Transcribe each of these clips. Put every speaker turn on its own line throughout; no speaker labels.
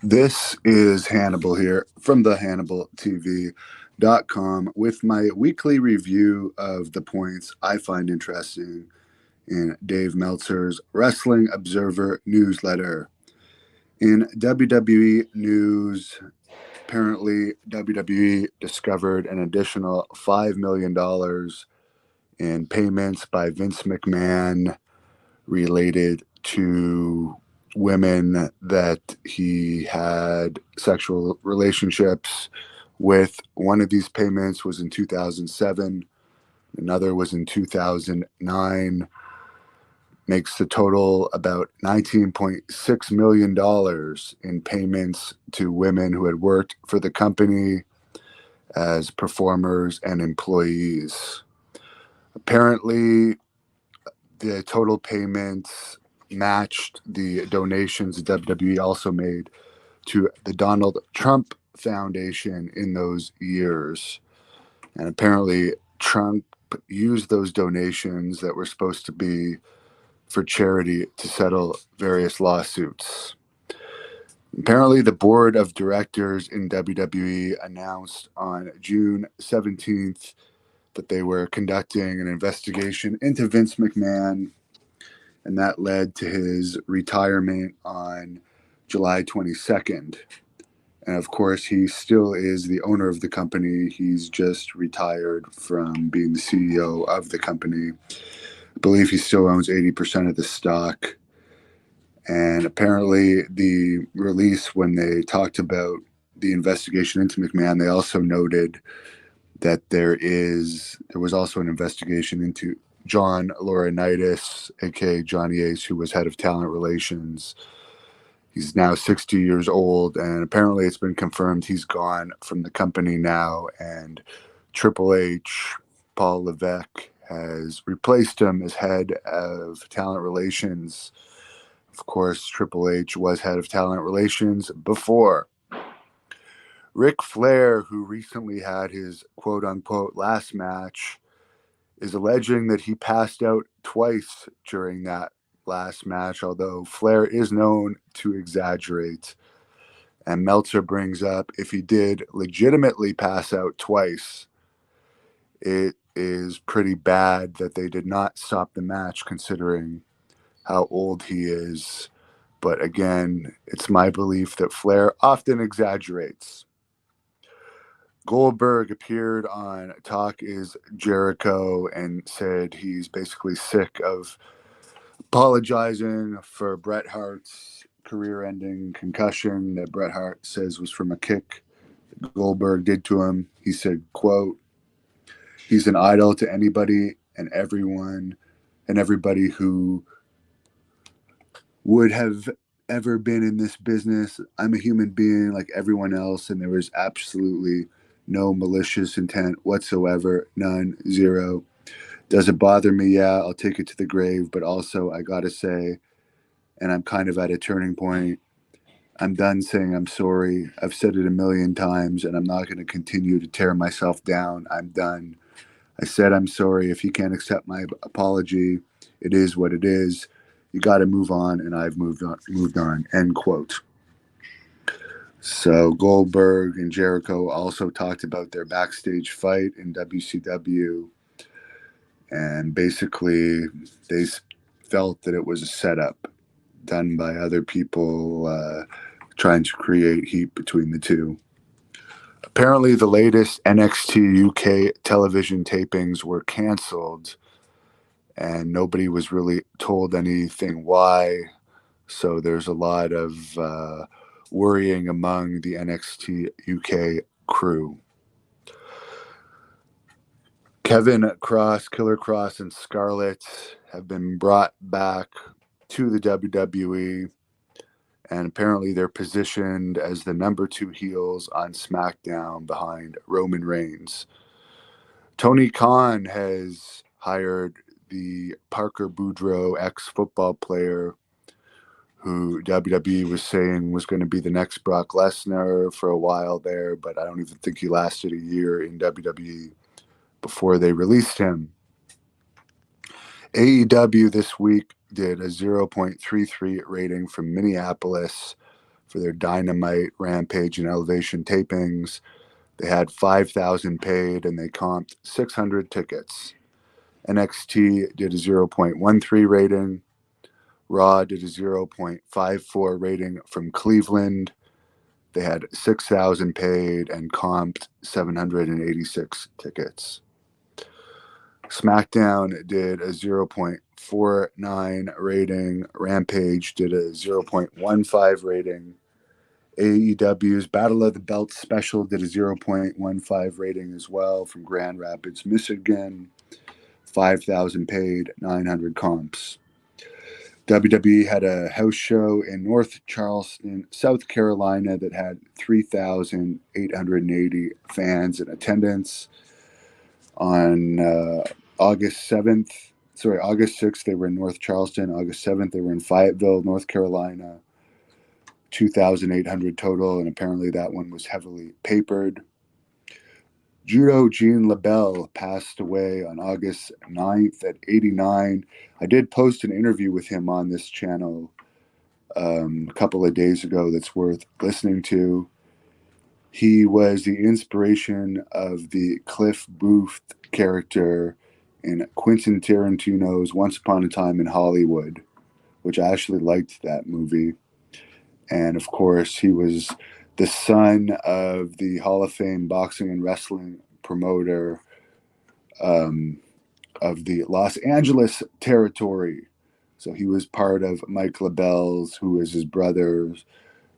This is Hannibal here from the HannibalTV.com with my weekly review of the points I find interesting in Dave Meltzer's Wrestling Observer newsletter. In WWE news, apparently WWE discovered an additional $5 million in payments by Vince McMahon related to women that he had sexual relationships with. One of these payments was in 2007, another was in 2009. Makes the total about $19.6 million in payments to women who had worked for the company as performers and employees. Apparently, the total payments matched the donations WWE also made to the Donald Trump Foundation in those years. And apparently, Trump used those donations that were supposed to be for charity to settle various lawsuits. Apparently, the board of directors in WWE announced on June 17th that they were conducting an investigation into Vince McMahon, and that led to his retirement on July 22nd. And of course, he still is the owner of the company. He's just retired from being the CEO of the company. I believe he still owns 80% of the stock. And apparently, the release, when they talked about the investigation into McMahon, they also noted that there was also an investigation into John Laurinaitis, aka Johnny Ace, who was head of talent relations. He's now 60 years old, and apparently it's been confirmed he's gone from the company now, and Triple H, Paul Levesque, has replaced him as head of talent relations. Of course, Triple H was head of talent relations before. Ric Flair, who recently had his quote-unquote last match, is alleging that he passed out twice during that last match, although Flair is known to exaggerate. And Meltzer brings up, if he did legitimately pass out twice, it is pretty bad that they did not stop the match considering how old he is. But again, it's my belief that Flair often exaggerates. Goldberg appeared on Talk Is Jericho and said he's basically sick of apologizing for Bret Hart's career-ending concussion that Bret Hart says was from a kick that Goldberg did to him. He said, quote, "He's an idol to anybody and everyone and everybody who would have ever been in this business. I'm a human being like everyone else, and there was absolutely no malicious intent whatsoever. None. Zero. Does it bother me? Yeah, I'll take it to the grave. But also, I got to say, and I'm kind of at a turning point, I'm done saying I'm sorry. I've said it a million times, and I'm not going to continue to tear myself down. I'm done. I said I'm sorry. If you can't accept my apology, it is what it is. You got to move on, and I've moved on, end quote. So Goldberg and Jericho also talked about their backstage fight in WCW, and basically they felt that it was a setup done by other people trying to create heat between the two. Apparently, the latest NXT UK television tapings were canceled, and nobody was really told anything why. So there's a lot of worrying among the NXT UK crew. Kevin Cross, Killer Cross, and Scarlett have been brought back to the WWE, and apparently they're positioned as the number 2 heels on SmackDown behind Roman Reigns. Tony Khan has hired the Parker Boudreaux ex-football player who WWE was saying was going to be the next Brock Lesnar for a while there, but I don't even think he lasted a year in WWE before they released him. AEW this week did a 0.33 rating from Minneapolis for their Dynamite, Rampage, and Elevation tapings. They had 5,000 paid and they comped 600 tickets. NXT did a 0.13 rating. Raw did a 0.54 rating from Cleveland. They had 6,000 paid and comped 786 tickets. SmackDown did a 0.49 rating. Rampage did a 0.15 rating. AEW's Battle of the Belts special did a 0.15 rating as well from Grand Rapids, Michigan. 5,000 paid, 900 comps. WWE had a house show in North Charleston, South Carolina that had 3,880 fans in attendance. On August 6th, they were in North Charleston. August 7th, they were in Fayetteville, North Carolina. 2,800 total, and apparently that one was heavily papered. Judo Gene LaBelle passed away on August 9th at 89. I did post an interview with him on this channel a couple of days ago that's worth listening to. He was the inspiration of the Cliff Booth character in Quentin Tarantino's Once Upon a Time in Hollywood, which I actually liked that movie. And of course, he was the son of the Hall of Fame boxing and wrestling promoter of the Los Angeles territory. So he was part of Mike LaBelle's, who is his brother's,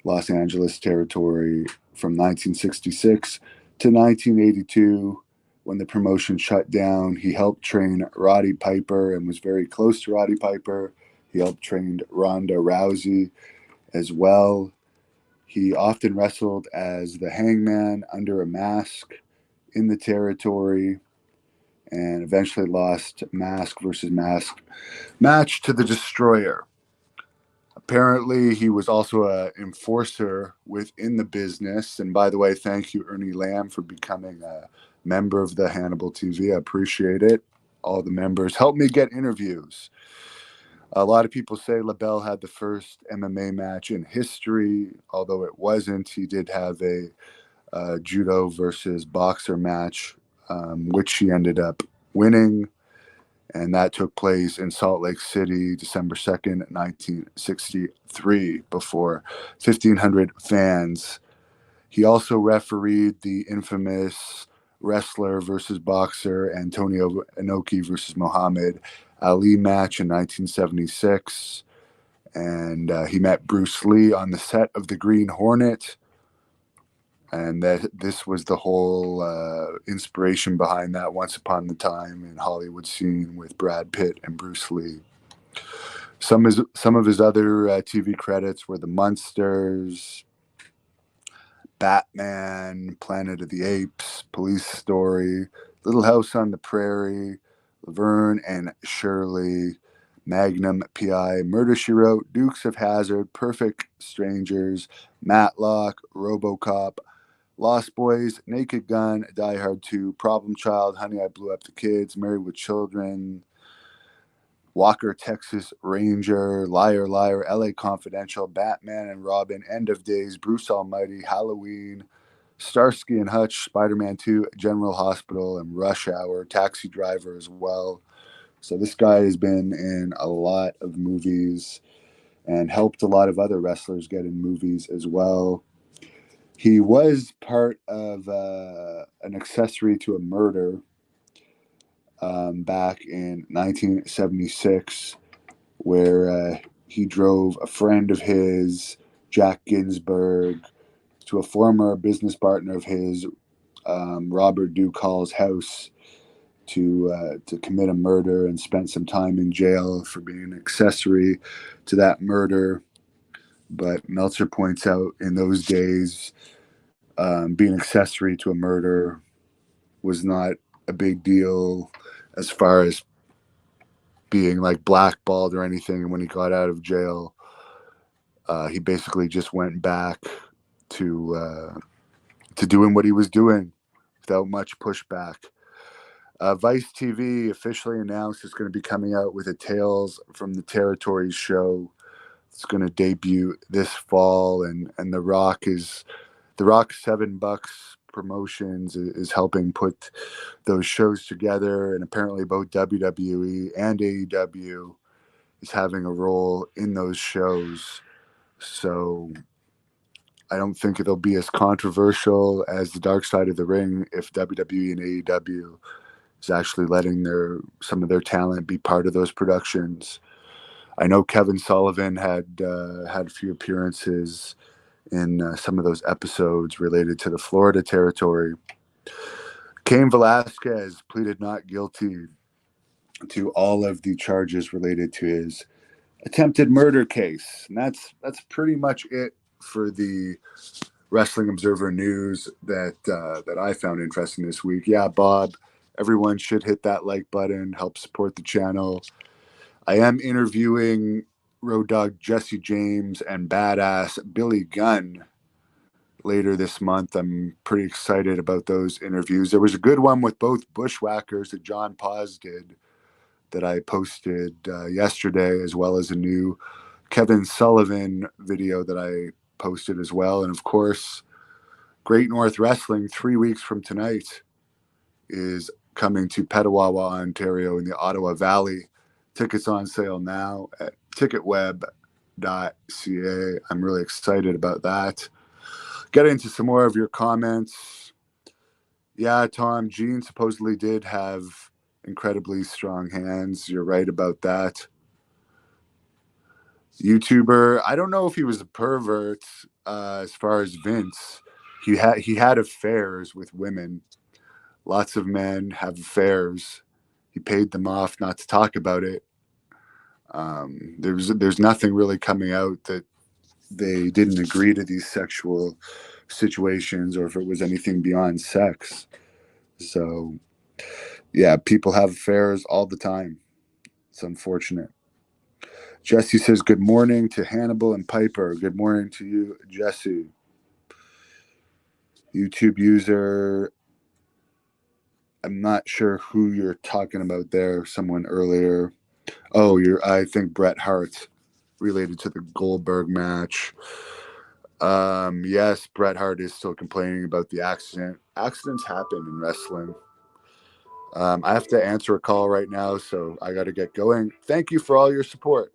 Los Angeles territory from 1966 to 1982. When the promotion shut down, he helped train Roddy Piper and was very close to Roddy Piper. He helped train Ronda Rousey as well. He often wrestled as the Hangman under a mask in the territory and eventually lost mask versus mask match to the Destroyer. Apparently, he was also an enforcer within the business. And by the way, thank you, Ernie Lamb, for becoming a member of the Hannibal TV. I appreciate it. All the members helped me get interviews. A lot of people say LaBelle had the first MMA match in history, although it wasn't. He did have a judo versus boxer match, which he ended up winning. And that took place in Salt Lake City, December 2nd, 1963, before 1,500 fans. He also refereed the infamous wrestler versus boxer Antonio Inoki versus Muhammad Ali match in 1976. And he met Bruce Lee on the set of The Green Hornet. And that this was the whole inspiration behind that Once Upon a Time in Hollywood scene with Brad Pitt and Bruce Lee. Some of his other TV credits were The Munsters, Batman, Planet of the Apes, Police Story, Little House on the Prairie, Laverne and Shirley, Magnum PI, Murder, She Wrote, Dukes of Hazzard, Perfect Strangers, Matlock, RoboCop, Lost Boys, Naked Gun, Die Hard 2, Problem Child, Honey, I Blew Up the Kids, Married with Children, Walker, Texas Ranger, Liar, Liar, LA Confidential, Batman and Robin, End of Days, Bruce Almighty, Halloween, Starsky and Hutch, Spider-Man 2, General Hospital, and Rush Hour, Taxi Driver as well. So this guy has been in a lot of movies and helped a lot of other wrestlers get in movies as well. He was part of an accessory to a murder back in 1976, where he drove a friend of his, Jack Ginsburg, to a former business partner of his, Robert Duvall's house to commit a murder, and spent some time in jail for being an accessory to that murder. But Meltzer points out in those days, being accessory to a murder was not a big deal as far as being like blackballed or anything. And when he got out of jail, he basically just went back to doing what he was doing without much pushback. Vice TV officially announced it's going to be coming out with a Tales from the Territories show It's going to debut this fall, and the Rock $7 Promotions is helping put those shows together, and apparently both WWE and AEW is having a role in those shows. So I don't think it'll be as controversial as the Dark Side of the Ring if WWE and AEW is actually letting some of their talent be part of those productions. I know Kevin Sullivan had a few appearances in some of those episodes related to the Florida territory. Cain Velasquez pleaded not guilty to all of the charges related to his attempted murder case, and that's pretty much it for the Wrestling Observer news that I found interesting this week. Yeah, Bob, everyone should hit that like button, help support the channel. I am interviewing Road Dogg Jesse James and Badass Billy Gunn later this month. I'm pretty excited about those interviews. There was a good one with both Bushwhackers that John Paz did that I posted yesterday, as well as a new Kevin Sullivan video that I posted as well. And of course, Great North Wrestling 3 weeks from tonight is coming to Petawawa, Ontario in the Ottawa Valley. Tickets on sale now at ticketweb.ca. I'm really excited about that. Get into some more of your comments. Yeah, Tom, Gene supposedly did have incredibly strong hands. You're right about that. YouTuber, I don't know if he was a pervert as far as Vince. He had affairs with women. Lots of men have affairs. He paid them off not to talk about it. There's nothing really coming out that they didn't agree to these sexual situations, or if it was anything beyond sex. So, yeah, people have affairs all the time. It's unfortunate. Jesse says, good morning to Hannibal and Piper. Good morning to you, Jesse. YouTube user, I'm not sure who you're talking about there. Someone earlier. Oh, I think Bret Hart, related to the Goldberg match. Yes, Bret Hart is still complaining about the accident. Accidents happen in wrestling. I have to answer a call right now, so I got to get going. Thank you for all your support.